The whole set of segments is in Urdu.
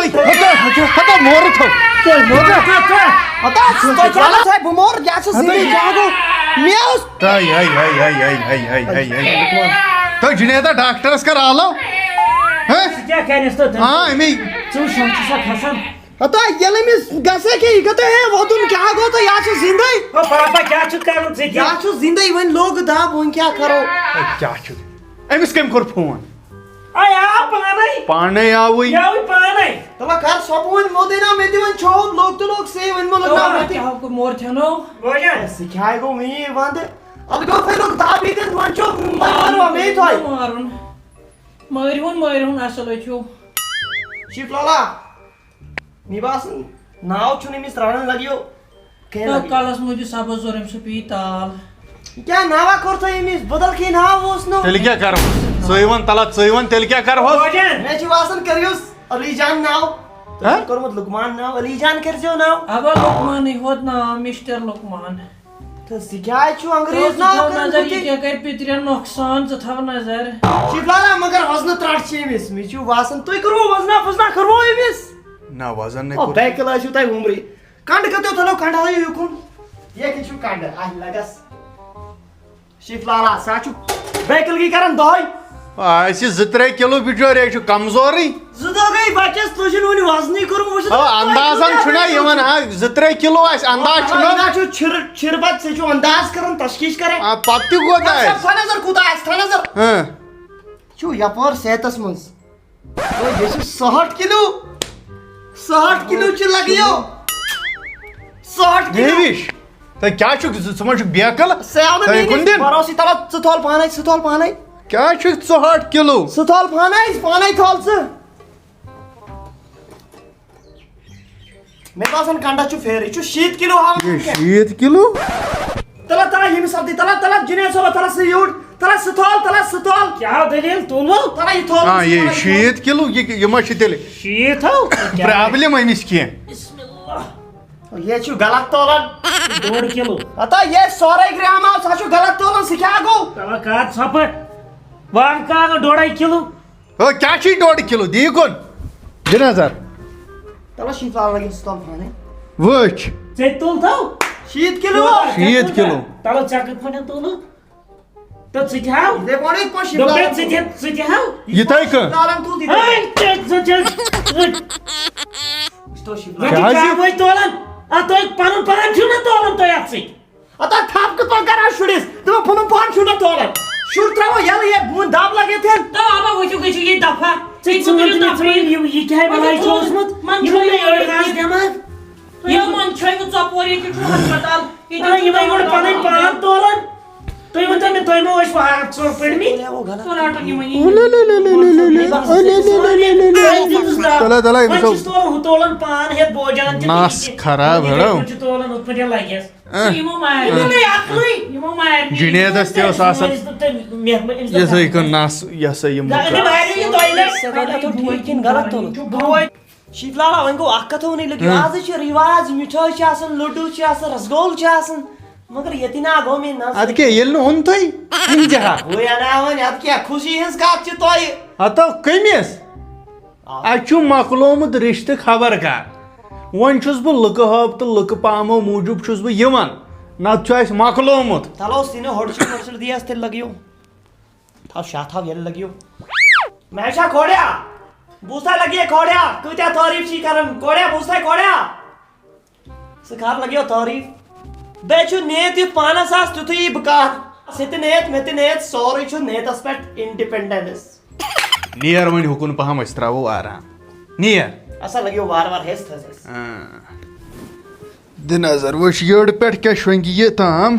ہتا مور تھو بمور کیا گو تو جنیدا ڈاکٹرس کر آلو ہاں امی ہتا یل امس گسے کہ یہ گتے ہے وودن کیا گو تو یا چھ زندے پاپا کیا چھ کرن ژے یا چھ زندے ون لوگ داب ون کیا کرو کیا چھ امس کم کور فون آیا پانے آوئی پانے تلا کر سپون مودینا میں دی ون چھو لوگ تو لوگ سے ون مول نہ متی کو مور تھنو بوجا سکھائے گو می وند اب گو پھر لوگ داب دین من چھو مارو میں تھائی مارون اصل چھو شیف لالا می باسن ناو چھن می سران لگیو تو کالس مجھے سبز زورم سپیتال کیا ناوا کرتا ہے می بدل کی ناو وس نو تیل کیا کرو ژٕیوان تلا ژٕیوان تیل کیا کرو میں چھ واسن کریوس علی جان ناو کرمت لقمان ناو علی جان کرجو ناو اب لقمان ہود ناو مسٹر لقمان تو سکھائے چھو انگریز ناو نظر یہ کیا کر پترین نقصان ژٕ تھاو نظر شیف لالا مگر وزن تراٹ چھ مس می چھ واسن تو کرو وزنا فزنا کرو مس نا وزن نے بیکل آشو تای عمری کنڈ کتو تلو کنڈ آئیو یکن یہ کچھو کنڈ آہ لگس شیف لالا ساچو بیکل کی کرن دہائی اسی 2-3 کلو بچور یہ کمزوری زدہ گئی بچس تجن ونی وزنی کرو اندازن چھنا یمن 2-3 کلو اس انداز چھنا چھو چھربت سے چھو انداز کرن تشخیص کرے پتی کوتا ہے تھا نظر کوتا ہے تھا نظر چھو یپور صحتس منز تو یہ 60 کلو 60 کلو چھ لگیو 60 کلو دیوش تو کیا چھو سمجھ بیکل سیاون نہیں بروسی تلا ستول پانے کیا چھو 60 کلو ستول پانے تھول سے میں پاسن کنڈا چھو پھیری چھو 60 کلو ہاں 60 کلو تلا یہ سبدی تلا جنید صاحب تلا سیوٹ تلا ستول کیا دلیل تولو تلا یہ تھول ہاں یہ 60 کلو یہ ما چھ تیل شیت ہو پرابلم امس کی بسم اللہ یہ چھو غلط تولن 2 کلو اتا یہ 100 گرام آو سا چھو غلط تولن سکھا گو تلا کات چھپ وان کا 2.5 کلو او کیا چھ 2.5 کلو دی کون دی نظر تلا شیف لالا لگی ستول پانے وچ ژے تول تھو 60 کلو 60 کلو تلا چکت پھن تولو تو ژٕ تہِ ہاو دے کونے کو شیف دوپے لالا ژٕ تہِ ہاو یہ تھائی کن لالن تو دی ہاے تو شیف وۄنۍ چھِ کاوٲے تولان تو پنُن پان چھُو نہ تولان تۄہہِ اَتھ سۭتۍ اتا تھاپ کت کرا شُرِس تو پھن پان چھو نہ تولن شُر تراو یل یہ بون داب لگے تھن تو اب وٕچھو گٔژھِو یہِ دفعہ ژٕ یہِ کیٛاہ بلاے چھُ اوسمُت یِمن أڑۍ دٮ۪ماغ یِمن چھوٚیمُت ژۄپور ییٚتہِ چھُ ہسپتال یِمے گۄڈٕ پنٕنۍ پان تولان تُہۍ ؤنۍتو مےٚ تُہۍ ما ٲسوٕ ہاکھ ژور پٔرمٕتۍ تلا تلا وۄنۍ چھُس تولان ہُہ تولان پان ہیٚتھ بوجان تہِ ناس خراب ہڑو چھِ تولان ہُتھ پٲٹھۍ لگٮ۪س یِمو مارِ یِمو مارِ جنیدس تہِ اوس آسان یہ سا کن ناس یہ سا یہ غلط تول شیف لالا ون گو اکھ کتھ ونی لگی آز چھ رواج مٹھائی چھ آسان لڈو چھ آسان رسگول چھ آسان مگر یتنا گو میں نہ اد کے یل اون تھئی انجہا وہ انا ون اد کیا خوشی ہنس کات چھ توئی اتو کمس اچو مکلومت رشتہ خبر کار ون چھس بہ لکہ ہب تو لکہ پامو موجوب چھس بہ یوان نت چھ اس مکلومت تلو سینہ ہڑچل دیاس تے لگیو تھا شاتھا یل لگیو میں شا کھوڑیا بوسا لگی کھوڑیا کتیا تعریف چھی کرم کھوڑیا بوسا کھوڑیا سکھار لگیو تعریف بے چھو نیت یہ پانس آس تیتھی بکار ست نیت مت نیت سوری چھو نیتس پہ انڈیپینڈنس نیر ون حکن پہم اس تراو آرام نیر اصل لگیو وار وار ہیس تھس د نظر وش یڑ پٹ کیا شونگی یہ تام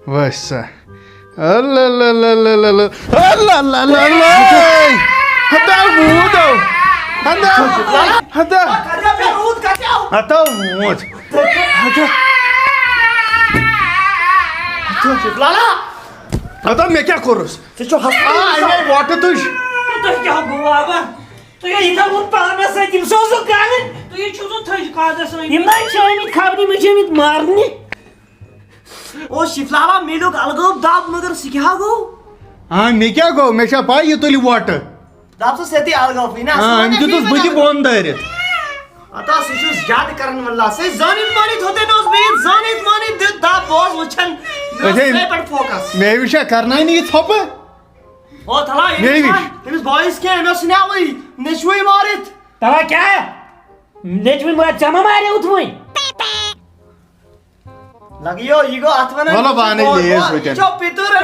وسا اللہ اللہ اللہ اللہ اللہ اللہ اللہ ہتا مودو ہتا ہتا ہتا مود ہتا لالا ہتا میں کیا کرس تو ہس واٹ تش تُہۍ کیٛاہ گوٚو بابا تُہۍ ٲسۍ تھاوُن پانس سۭتۍ یِم سوزُکھ کرٕنۍ تُہۍ چھُو تھٔج کادس یِم نہ چھِ آمٕتۍ خبرِ مےٚ چھِ آمٕتۍ مارنہِ او شیف لالا میلوگ الگوب داب مگر سکھا گو ہاں میں کیا گو میں چھا پائی یہ تلی واٹ داب سے سیتی الگوب نا ہاں ہم تو بجی بون دارت اتا سچ یاد کرن والله سے زانیت مانیت ہوتے نوز بیت زانیت مانیت دت دا بوز وچھن پیپر فوکس میں وشا کرنا نہیں تھوپ او تھلا یہ تمس بوائز کے نو سناوی نشوی مارت توا کیا ہے نیچوی مار چما مارے اتوئی لگیو ایگو اتونا والا بانے لیس وچن چو پیتر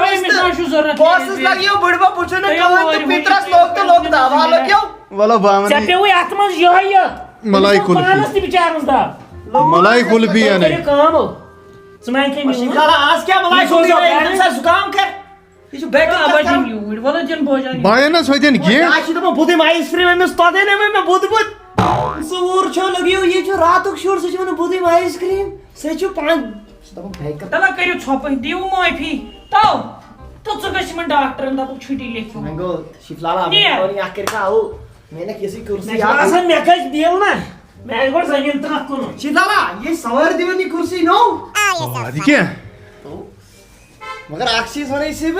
ضرورت بوسس لگیو بڑبا پوچھنے کہن پیترس لوگ دا لگیو والا بانے چپے ہوئی اتمز یہ ملائی کلفی پانس تہ بچارنس دا ملائی کلفی ہے نہیں کام سمائن کے شکلا آج کیا ملائی کلفی ہے سے زکام کر یہ جو بیٹا بجن یوڑ والا جن بوجان باینس ہوتن کی آج تو بودی مائس فریم میں ستا دینے میں بود بود سور چھو لگیو یہ جو راتک شور سے جو بودی مائس کریم سے جو پانچ تلا کریو چھوپ دیو معافی تو ژٕ من ڈاکٹرن دپُک چھُٹی لیکھو میں گو شفلالا میں اور یہ کر کا او میں نے کسی کرسی آسان مے کج دیل نا میں گوڑ زمین ترک کن شفلالا یہ سوار دیونی کرسی نو ادی کیا مگر اکسیز ہونے سے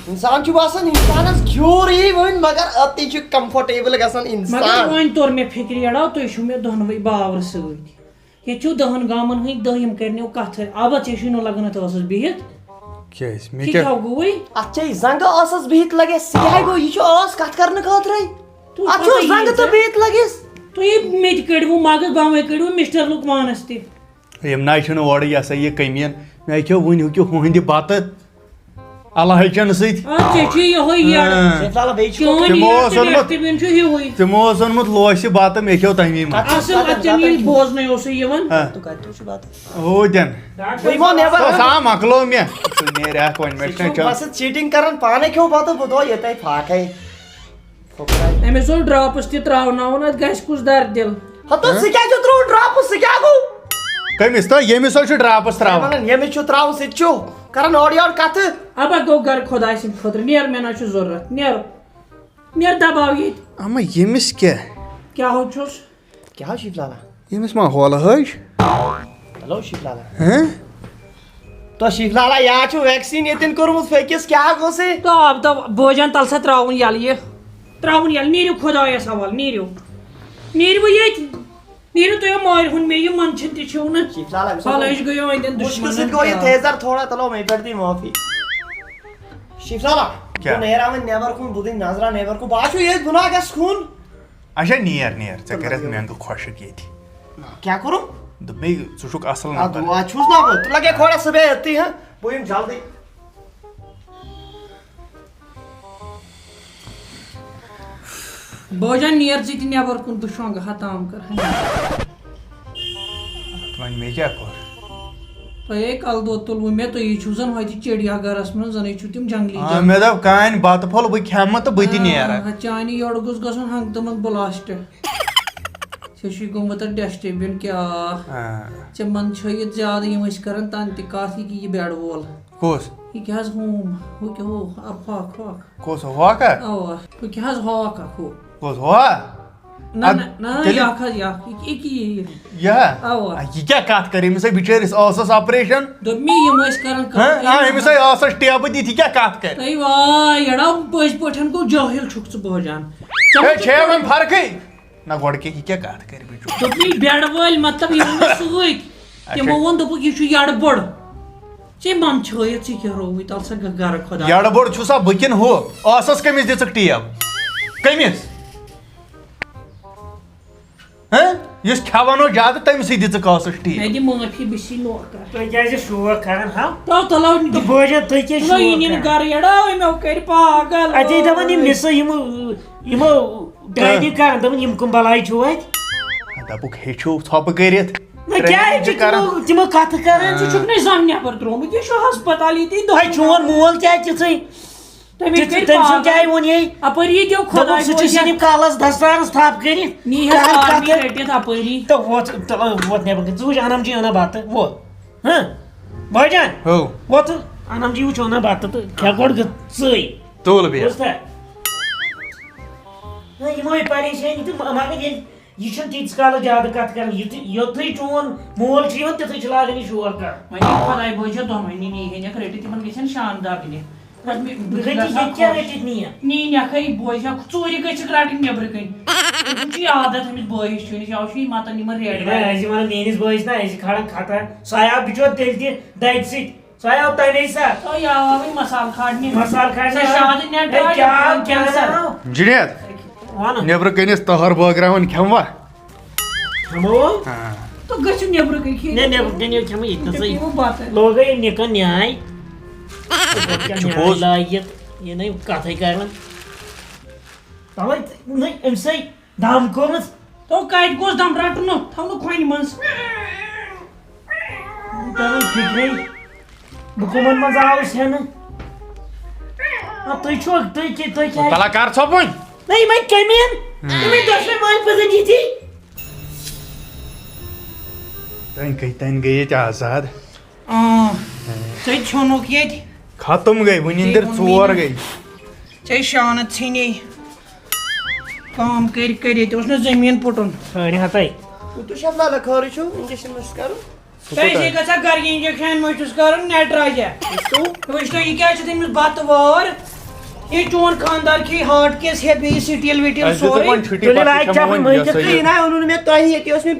انسان چھو باسان انسانس کیور ہی ون مگر اتی چھو کمفورٹیبل گژھان مگر انسان وۄنۍ توٚر مےٚ فِکرِ اڑا تُہۍ چھِو مےٚ دۄنوَے باور سۭتۍ ییٚتہِ چھُو 10 گامن ہٕنٛدۍ دٔیِم کرنیو کتھٕ البتہ ژےٚ چھُے نہٕ لگان اتھ ٲسس بِہِتھ کیاز میں ژٕ کیا کیٛاہ گوٚوٕے اچھا زنگ ٲسس بِہِتھ لگے سیاہ گو یہ چھو ٲس کتھ کرنہٕ خٲطرے اچھا زنگ تو بِہِتھ لگس تُہۍ مےٚ تہِ کٔڑوٕ مغز بامے کٔڑوٕ مِسٹر لُکمانس تہِ یم ناے چھُنہٕ اورٕ یہ ہسا یہ کٔمیٖن مےٚ کھیوٚو وٕنۍ ہُکہِ ہُہٕنٛدِ بتہٕ اللہ چن سۭتۍ ژےٚ چھُے یِہوے یڑ شفلالا بیٚیہِ چھُ تِمو اوس اوٚنمُت ڈسٹبِن چھُ ہیوٗوٕے تِمو اوس اوٚنمُت لوسہِ بتہٕ مےٚ کھیوٚو تمی منٛز اصل اتھ ژےٚ ییٚلہِ بوزنَے اوسُے یِوان ہوتٮ۪ن یِمو نیبر سا مۄکلو مےٚ ژٕ نیرِہکھ وۄنۍ مےٚ چھُنہ چل بس چیٹنگ کران پانے کھیو بتہٕ بہٕ دو ییٚتے پھاکے أمِس اوس ڈراپس تہِ تراوناوُن اتھ گژھِ کُس در دِل ہتو سُہ کیٛاہ چھُ ترٛوو ڈراپس سُہ کیٛاہ گوٚو کٔمِس تہٕ ییٚمِس حظ چھُ ڈراپس تراوان ونان ییٚمِس چھُ ترٛاوُن سُہ تہِ چھُ کران اورٕ یورٕ کتھٕ ابا گوٚو گرٕ خۄداے سٕنٛدِ خٲطرٕ نیر مےٚ نہ چھُ ضروٗرت نیر دباو ییٚتہِ اما ییٚمِس کیٛاہ کیٛاہ ہو چھُس کیٛاہ شفلالا ییٚمِس ما ہولہٕ حج ہیلو شفلالا تو شفلالا یا چھُ ویکسیٖن ییٚتٮ۪ن کوٚرمُت فیکِس کیٛاہ گوٚو سے تو اب تو بوجان تل سا تراوُن یلہٕ یہِ تراوُن یلہٕ نیٖرِو خۄدایس حوالہٕ نیٖرِو نیٖرِو ییٚتہِ نیٖرِو تُہۍ مارِ ہُنٛد مےٚ یہِ منٛد چھِنہٕ تہِ چھِو نہٕ شفلالا فلٲج گٔیو أنٛدٮ۪ن مُشکِل سۭتۍ گوٚو یہِ تھیزر تھوڑا تلو مےٚ پٮ۪ٹھ دی معٲفی شفلالا کیٛاہ؟ بہٕ نیرا وۄنۍ نیبر کُن بہٕ دِمہٕ نظرا نیبر کُن بہٕ آسو ییٚتہِ بہٕ نا گژھٕ کُن اچھا نیر نیر ژےٚ کَرٮ۪تھ مٮ۪نٛگہٕ خۄشِک ییٚتہِ کیٛاہ کوٚرُم دوٚپمے ژٕ چھُکھ اصٕل نفر دُعا چھُس نا بہٕ تہٕ لگے کھوڑا صُبحے أتی ہاں بہٕ یِمہٕ جلدی بوجان نیر ژٕ تہِ نٮ۪بر کُن بہٕ شۄنٛگہٕ ہا تام کر وۄنۍ مےٚ کیٛاہ کوٚر تۄہے کلہٕ دود تُلوٕ مےٚ تُہی چھُو زن ہوتہِ چِڑیا گرس منٛز زنٕے چھُو تِم جنگلی مےٚ دوٚپ کانہِ بتہٕ پھوٚل بہٕ کھٮ۪مہٕ تہٕ بہٕ تہِ نیرٕ چانہِ یورٕ گوٚژھ گژھُن ہنٛگتہٕ منٛز بلاسٹ ژےٚ چھُے گوٚمُت اتھ ڈسٹہٕ بِن کیٛاہ ژےٚ منٛز چھٲیِتھ زیادٕ یِم ٲسۍ کران تنہٕ تہِ کتھ یہِ کہِ یہِ بیڈ وول کُس یہِ کیٛاہ حظ ہوم ہُہ کیٛاہ ہُہ ہاکھ ہاکھ کُس ہاکھا اوا ہُہ کیٛاہ حظ ہاکھ اکھ ہُہ کُس ہا نہ نہ یکھ حظ یکھ یہِ یہِ اوا یہِ کیٛاہ کتھ کر أمِس ہے بِچٲرِس ٲسس آپریشن دوٚپ مےٚ یِم ٲسۍ کران أمِس ہے ٲسس ٹیبہٕ دِتھ یہِ کیٛاہ کتھ کرِ تۄہہِ واے یڑا پٔزۍ پٲٹھۍ گوٚو جٲہِل چھُکھ ژٕ بوجان ہے چھے وۄنۍ فرقٕے نہ گۄڈٕ کیٛاہ یہِ کیٛاہ کتھ کرِ بِچور دوٚپ مےٚ بیڈ وٲلۍ مطلب یِم مےٚ سۭتۍ تِمو ووٚن دوٚپُکھ یہِ چھُ یڑٕ بوٚڑ ژےٚ من چھٲیِتھ ژٕ کیٛاہ رووٕے تل سا گرٕ خۄدا یڑٕ بوٚڑ چھُسا بہٕ کِنہٕ ہُہ ٲسس کٔمِس دِژٕکھ ٹیب کٔمِس یُس کھٮ۪وان اوس زیادٕ تٔمسٕے دِژٕکھ ٲسس ٹیب مےٚ دِ معٲفی بہٕ چھُسے نوکر تُہۍ کیٛازِ شوق کران ہا تو تلو تہٕ بوجان تُہۍ کیٛازِ تُلو یہِ شوق نِنہٕ کران گرٕ یڑا یِمو کٔرۍ پاگل اتے دپان یِم مِسہٕ یِمو ڈرٛایِنِنٛگ کران دپان یِم کٕم بلاے چھِو اتہِ دوٚپُکھ ہیٚچھِو ژھۄپہٕ کٔرِتھ نہ کیٛازِ چھِ تِمو کتھٕ کران ژٕ چھُکھ نہٕ زن نٮ۪بر ترٛومُت یہِ چھُ ہسپتال ییٚتی تۄہہِ چون مول کیٛازِ تِژھٕے تٔمِس کٔرۍ تٔمۍ سُنٛد کیٛازِ ووٚن یے اپٲری یہِ دیو دوٚپُن خۄداے سُہ چھُ صرف کالس دستارس تھپھ کٔرِتھ نیٖہس آرمی رٔٹِتھ اپٲری تہٕ ووت نٮ۪بر ژٕ وٕچھ انم جی انان بتہٕ ووت بٲے جان ہو ووت انم جی وٕچھ انان بتہٕ تہٕ کھےٚ گۄڈٕ ژٕے تُل بیٚیہِ بوٗزتھا یِمے پریشٲنی تہٕ مگر ییٚلہِ یہِ چھُنہٕ تیٖتِس کالس زیادٕ کتھ کران یوٚتھُے چون مول چھُ یِوان تِتھُے چھُ لاگان یہِ شور کرُن وۄنۍ خۄداے بٲے چھِ دۄنوٕنی نیٖہنٮ۪کھ رٔٹِتھ تِمن گژھن شاندار دِنہِ کیا رٹت نی نی نکھے بوز ژوٗرِ گٔژھِکھ رٹٕنۍ نیبرٕ کَنۍ چھُ عادت أمِس بٲیِس چھُ یہِ چھُ متن یِمن ریڈ ونان میٲنس بٲیس نا کھڑا کھٹا سُہ آو بچور تیٚلہِ تہِ دَگہِ سۭتۍ سُہ آو تمے ساتہٕ تۄہہِ آو وۄنۍ مسالہٕ کھارنہِ مسالہٕ کھارنہِ شاد نیٹ کینسر جنید نیبر کنس تہر بٲگراوان کھٮ۪موا کھمو تہٕ گٔژھِو نیبرٕ کَنۍ نے نیبر کنے کھمو ییٚتنسٕے بتہٕ لوگے نِکن نیاے پوٚز لٲگِتھ یہِ نَے کتھٕے کران توے نٔے أمسٕے دم کوٚرمُت تو کتہِ گوٚژھ دم رٹُن تھاو نہٕ کھۄنہِ منٛز تران فکرے بہٕ کٕمن منٛز آوُس ہٮ۪نہٕ تُہۍ چھُو تُہۍ کیٛاہ تلا کر ژھۄپٕنۍ نہ یِمے کٔمیٖن یِمے دۄشوے مٲلۍ پٔزن یِتھی تن گٔے ییٚتہِ آزاد ژےٚ ژھیوٚنُکھ ییٚتہِ ختم گٔے وٕنِنٛدٕر ژور گٔے ژےٚ شانہٕ ژھٕنے کٲم کٔرۍ کٔرۍ ییٚتہِ اوس نہٕ زٔمیٖن پُٹُن خٲرِ ہتَے تۄہہِ چھے گژھان گرِ انجکشن ما چھُس کرُن نیٹراجا وٕچھ تُہۍ یہِ کیٛاہ چھُ تٔمِس بتہٕ وٲر یہِ چون خاندار کھیٚیہِ ہاٹ کیس ہٮ۪تھ بیٚیہِ سِٹیٖل وِٹیٖل سورُے ووٚنوٕ مےٚ تۄہہِ ییٚتہِ ٲس مےٚ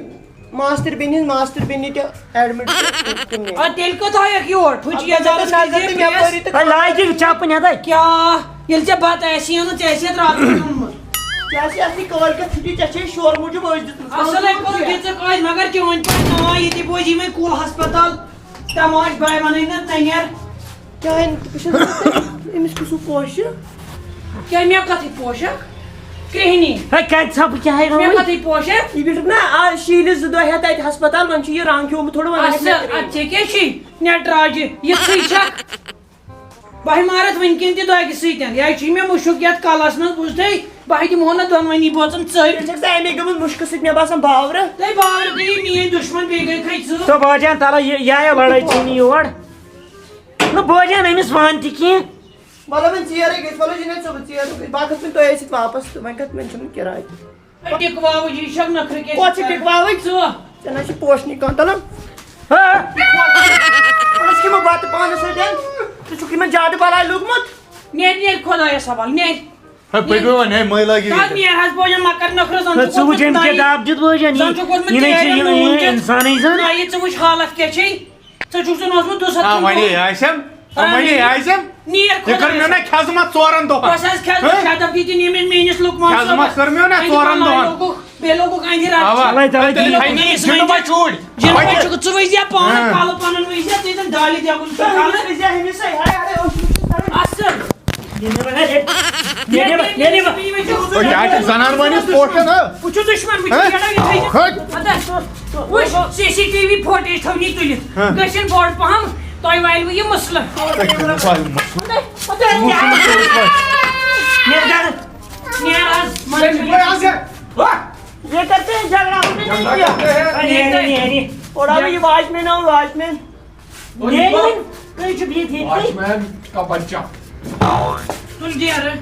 ماستٕر بیٚنہِ ہٕنٛز ماستٕر بیٚنہِ تہِ ایڈمِٹ اَدٕ تیٚلہِ کَتھ آیَکھ یور ٹھُچہِ یزارس لاجہِ چپٕنۍ ہتَے کیٛاہ ییٚلہِ ژےٚ بتہٕ آسی نہٕ ژےٚ آسی راتس اوٚنمُت ژےٚ آسی اَصلی کٲلکٮ۪تھ چھُٹی ژےٚ چھے شورٕ موٗجوٗب ٲسۍ دِژمٕژ اصٕل کوٚر دِژٕکھ ٲسۍ مگر چون پٲٹھۍ نا ییٚتہِ بوزی وۄنۍ کُل ہسپتال تماش باے وَنٕنۍ نہٕ ژٕ نیر کیٛاہ بہٕ چھَس أمِس کُسُو پوشہِ کیٛاہ مےٚ کَتھٕے پوشک کرٛہنی کتہِ ژھپہٕ کیٛاہ مےٚ کَتھٕے پوشک یہِ بیٖٹھُکھ نا آز شیٖنہِ 2 دۄہ ہٮ۪تھ تَتہِ ہسپتال وۄنۍ چھُ یہِ رنٛگ کھیوٚمُت تھوڑا اصٕل اَدٕ ژےٚ کیٛاہ چھُے نیٹراجہِ یِژھٕے چھکھ بہٕ مارتھ وٕنکٮ۪ن تہِ دۄگہِ سۭتۍ یا چھُے مےٚ مُشُک یتھ کلس منٛز بوٗزتھٕے بہٕ دِمہو نہٕ دۄنوٕنی بٲژن ژٔرۍ چھَکھ ژٕ اَمے گٔمٕژ مُشکہٕ سۭتۍ مےٚ باسان باورٕ تۄہہِ باورٕ گٔیی میٲنۍ دُشمن بیٚیہِ گٔے کھٔتۍ ژٕ تو بٲجان تلا یہِ آیو لڑٲے ژھٕنہِ یور نہٕ بٲجان أمِس وَن تہِ کینٛہہ وَلہٕ وۄنۍ ژیرٕے گٔژھۍ وَلہٕ جِنید صٲب ژیرٕ گٔژھۍ بہٕ کھٔژ وۄنۍ تۄہے سۭتۍ واپس تہٕ وۄنۍ چھُنہٕ کِراے تہِ ٹِکواوٕ جی چھکھ نخرٕ کیٛاہ کوٚت چھِ ٹِکواوٕچ ژٕ ژےٚ نہ چھِ پوشنٕے کانٛہہ تَلان أسۍ کھٮ۪مو بَتہٕ پانَس سۭتۍ ژٕ چھُکھ یِمن زیادٕ بَلاے لوٚگمُت نیرِ نیرِ خۄدایس حوالہٕ نیرِ پٔکِو وۄنۍ ہے مٲے لٲگِو تَتھ نیرِ حظ بوجان مکر نخرٕ زن ژٕ وٕچھ أمۍ کِتاب دیُت بٲجان زن چھُکھ اوسمُت اِنسانٕے زن یہِ ژٕ وٕچھ حالت کیٛاہ چھے ژٕ چھُکھ زن اوسمُت وۄنۍ آسٮ۪م وۄنۍ آسٮ۪م نیرِ یہِ کٔر مےٚ نا کھٮ۪زمت 4 دۄہن بس حظ کھٮ۪س شدب دِتہِ نِمٕتۍ میٲنِس لُکمان کھٮ۪زمت کٔر مےٚ نا 4 دۄہن بیٚیہِ لوگُکھ أنٛدِ چوٗرۍ چھُکھ ژٕ وٕچھ زِ پانہٕ کلہٕ پنُن وٕچھ زِ ژٕ زن دالہِ دٮ۪گُن اصٕل کیٛاہ چھِ زنان مٲنِس پوشن بہٕ چھُس دُشمن وٕچھ سی سی ٹی وی فوٹیج تھٲونی تُلِتھ گٔژھِنۍ بوٚڑ پہم تۄہہِ والوٕ یہِ مسلہٕ نیرِ حظ یہ کرتے ہیں جھگڑا تھوڑا بھی واچ مین آؤ واچ مین تُل ڈیرٕ